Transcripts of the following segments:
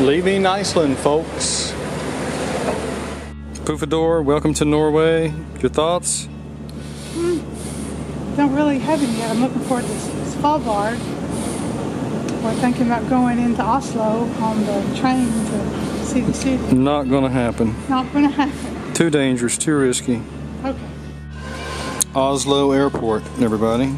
Leaving Iceland, folks. Pufador, welcome to Norway. Your thoughts? Don't really have any yet. I'm looking forward to Svalbard. We're thinking about going into Oslo on the train to see the city. Not gonna happen. Not gonna happen. Too dangerous, too risky. Okay. Oslo Airport, everybody.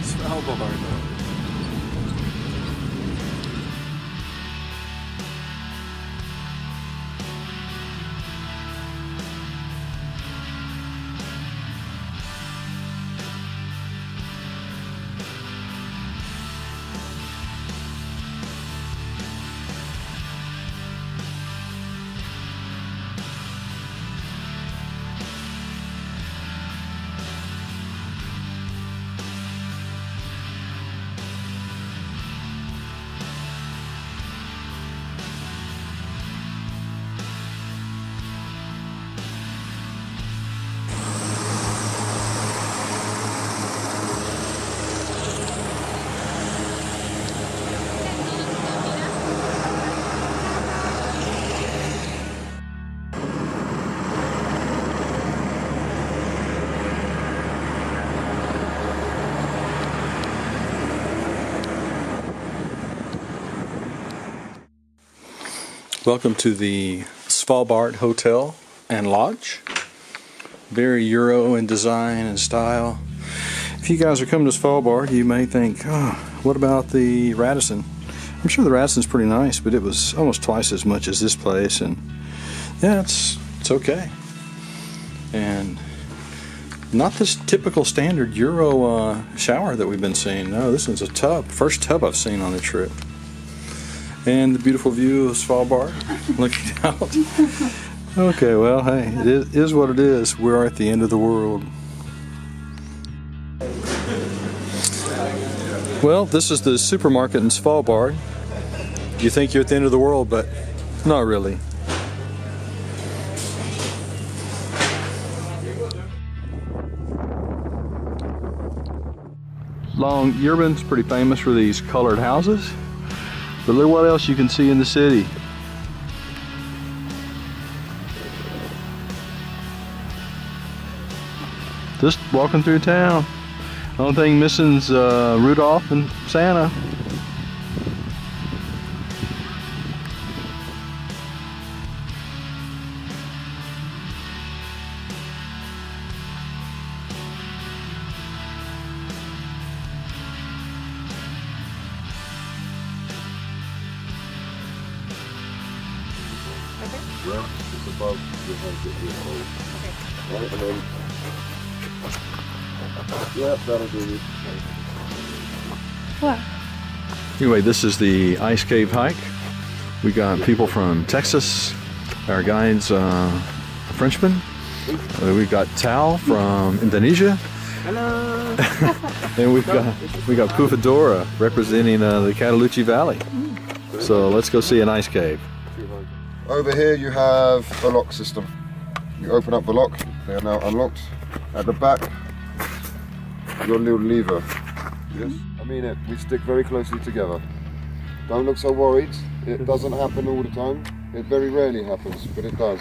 Svalbard. Welcome to the Svalbard Hotel and Lodge. Very Euro in design and style. If you guys are coming to Svalbard, you may think, oh, what about the Radisson? I'm sure the Radisson's pretty nice, but it was almost twice as much as this place, and yeah, it's okay. And not this typical standard Euro shower that we've been seeing. No, this one's a tub. First tub I've seen on the trip. And the beautiful view of Svalbard, looking out. Okay, well, hey, it is what it is. We're at the end of the world. Well, this is the supermarket in Svalbard. You think you're at the end of the world, but not really. Longyearbyen's pretty famous for these colored houses. But look what else you can see in the city. Just walking through town. The only thing missing is Rudolph and Santa. Yeah, it's above your head that you're hold. Okay. Right, and then... Yeah, that'll do you. What? Anyway, this is the Ice Cave hike. We got people from Texas. Our guide's a Frenchman. We've got Tal from Indonesia. Hello! And we got Pufadora representing the Catalucci Valley. So let's go see an ice cave. Over here you have a lock system. You open up the lock, they are now unlocked. At the back, your little lever. Yes, I mean it, we stick very closely together. Don't look so worried, it doesn't happen all the time. It very rarely happens, but it does.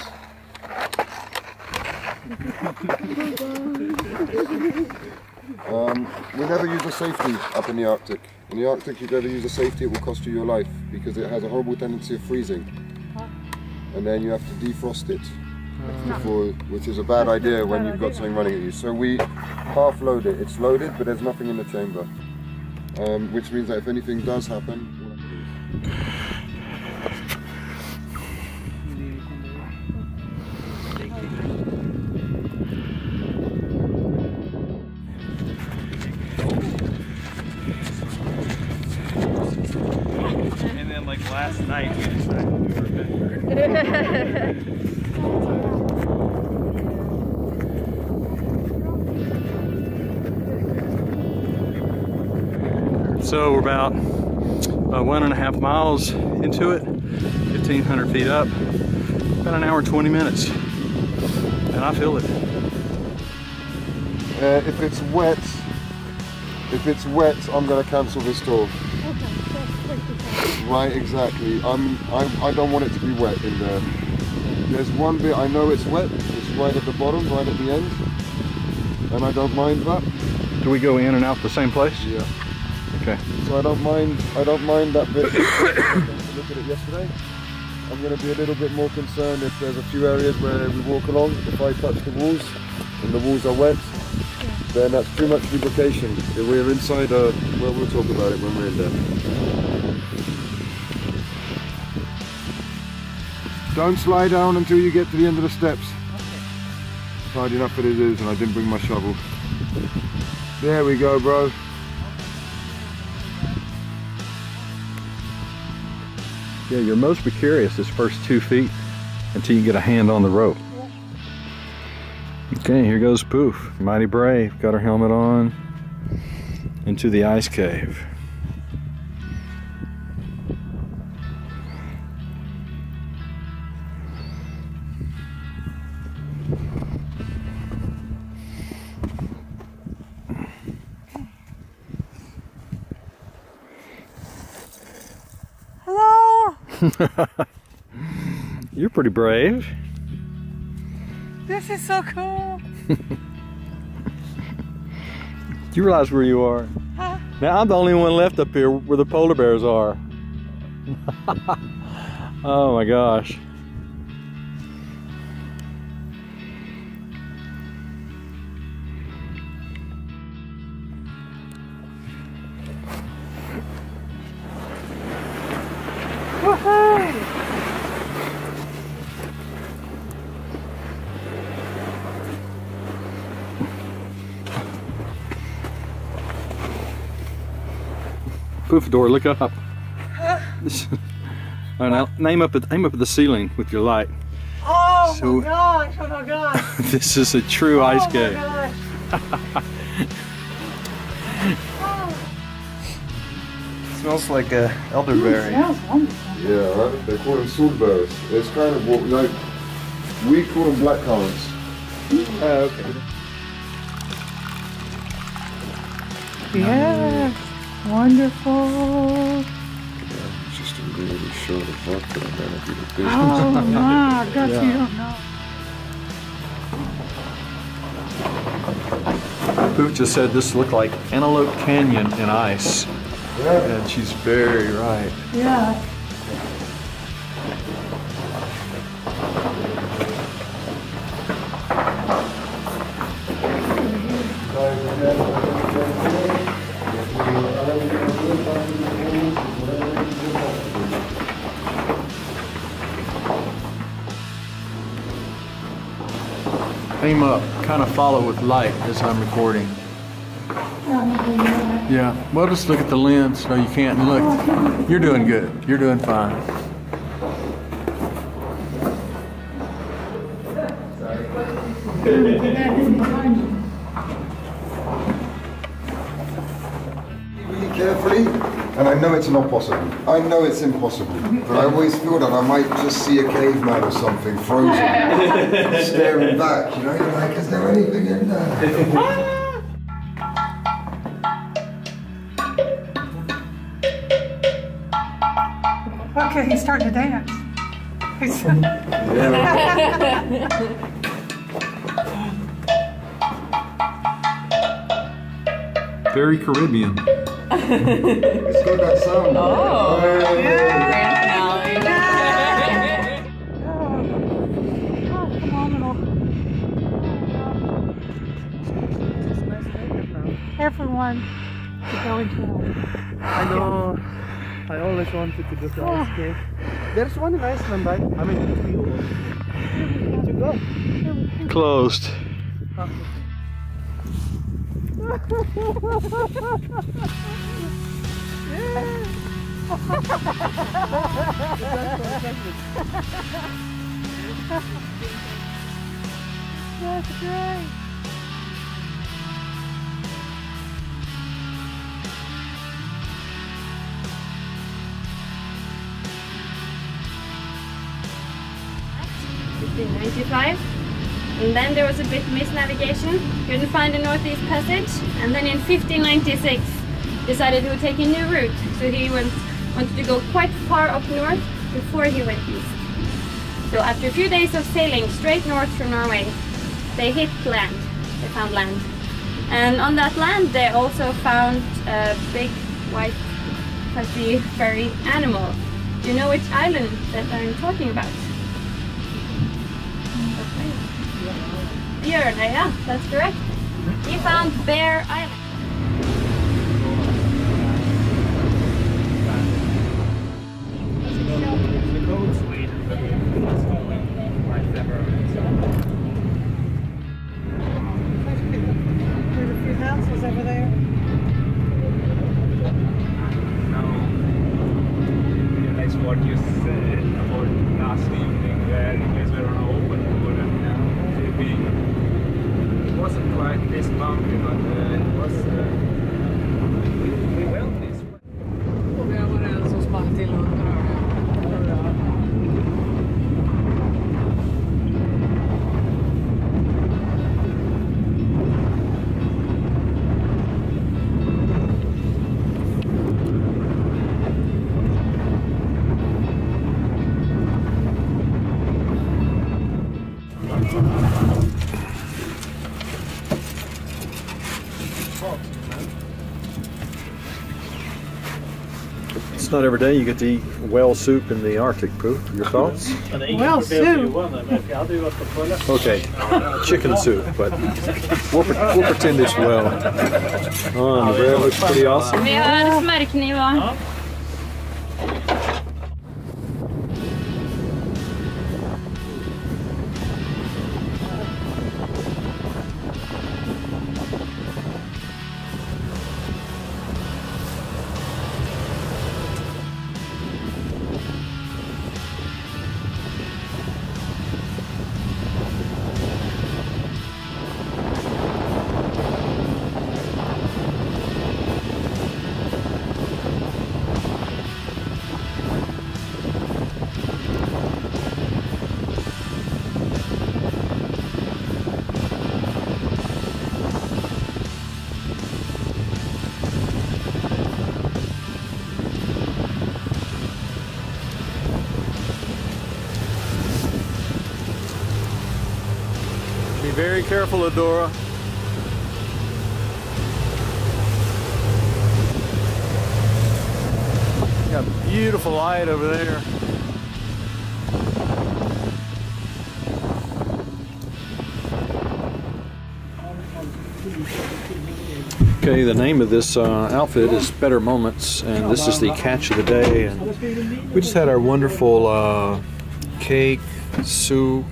We never use a safety up in the Arctic. In the Arctic, if you ever use a safety, it will cost you your life because it has a horrible tendency of freezing. And then you have to defrost it, which is a bad idea when you've got something running at you. So we half load it. It's loaded, but there's nothing in the chamber, which means that if anything does happen, So we're about 1.5 miles into it, 1,500 feet up, about an hour and 20 minutes, and I feel it. If it's wet, I'm gonna cancel this tour. Right, exactly. I don't want it to be wet in there. There's one bit I know it's wet. It's right at the bottom, right at the end, and I don't mind that. Do we go in and out the same place? Yeah. Okay. So I don't mind that bit. I looked at it yesterday. I'm going to be a little bit more concerned if there's a few areas where we walk along. If I touch the walls and the walls are wet, then that's too much lubrication. If we're inside, well, we'll talk about it when we're in there. Don't slide down until you get to the end of the steps. Okay. Hard enough it is, and I didn't bring my shovel. There we go, bro. Yeah, you're most precarious this first 2 feet until you get a hand on the rope. Okay, here goes Poof. Mighty brave. Got her helmet on. Into the ice cave. You're pretty brave. This is so cool. Do you realize where you are? Huh? Now I'm the only one left up here where the polar bears are. Oh my gosh. Woohoo! Poof door, look up. All right, now aim up at the ceiling with your light. Oh my gosh! Oh my gosh! This is a true ice cave. Smells like elderberry. Smells wonderful. Yeah, right? They call them salt It's kind of what we call them black currants. Okay. Yeah, wonderful. Just a really short of vodka and then it'll be the big Oh my gosh, you don't know. Poof just said this looked like Antelope Canyon in ice. Yeah. And she's very right. Yeah. Aim up, kind of follow with light as I'm recording. Yeah, well, just look at the lens. No, you can't look. You're doing good. You're doing fine. Really carefully, and I know it's not possible. I know it's impossible, but I always feel that I might just see a caveman or something frozen, staring back. You know, you're like, is there anything in there? Okay, he's starting to dance. Very Caribbean. It's got that sound. Oh, Everyone to go into it. I know. I always wanted to go to ice cave. There's one in Iceland, right? I mean, to go. Closed. That's great. '95, and then there was a bit misnavigation, couldn't find the Northeast Passage, and then in 1596 decided he would take a new route, so he wanted to go quite far up north before he went east. So after a few days of sailing straight north from Norway, they hit land, they found land. And on that land they also found a big white fuzzy furry animal. Do you know which island that I'm talking about? Björn, yeah, that's correct. He found Bear Island. There's a few houses over there. That's what you said about last evening, where you guys were on an open board and it wasn't quite this bumpy, but it was we went this way. Och det var en som small till under. It's not every day you get to eat whale soup in the Arctic, Pooh. Your thoughts? Well, soup. Okay, chicken soup, but we'll pretend it's whale. Oh, the bread looks pretty awesome. Vi har smörkniv och... Be very careful, Adora. Got beautiful light over there. Okay, the name of this outfit is Better Moments, and this is the catch of the day. And we just had our wonderful cake, soup.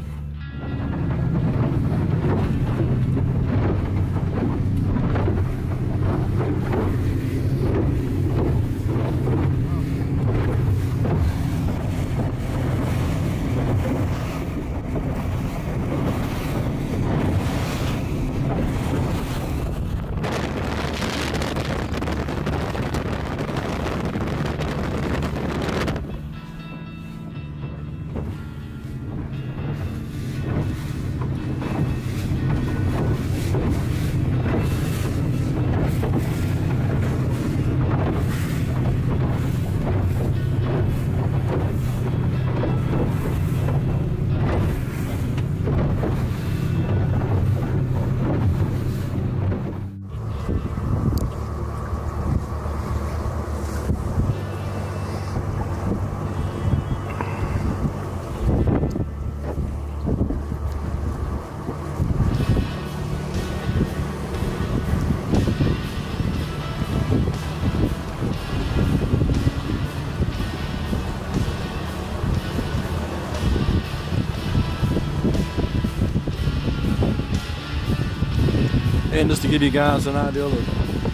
And just to give you guys an idea of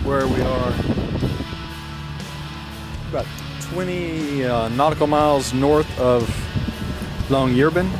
where we are, about 20 nautical miles north of Longyearbyen.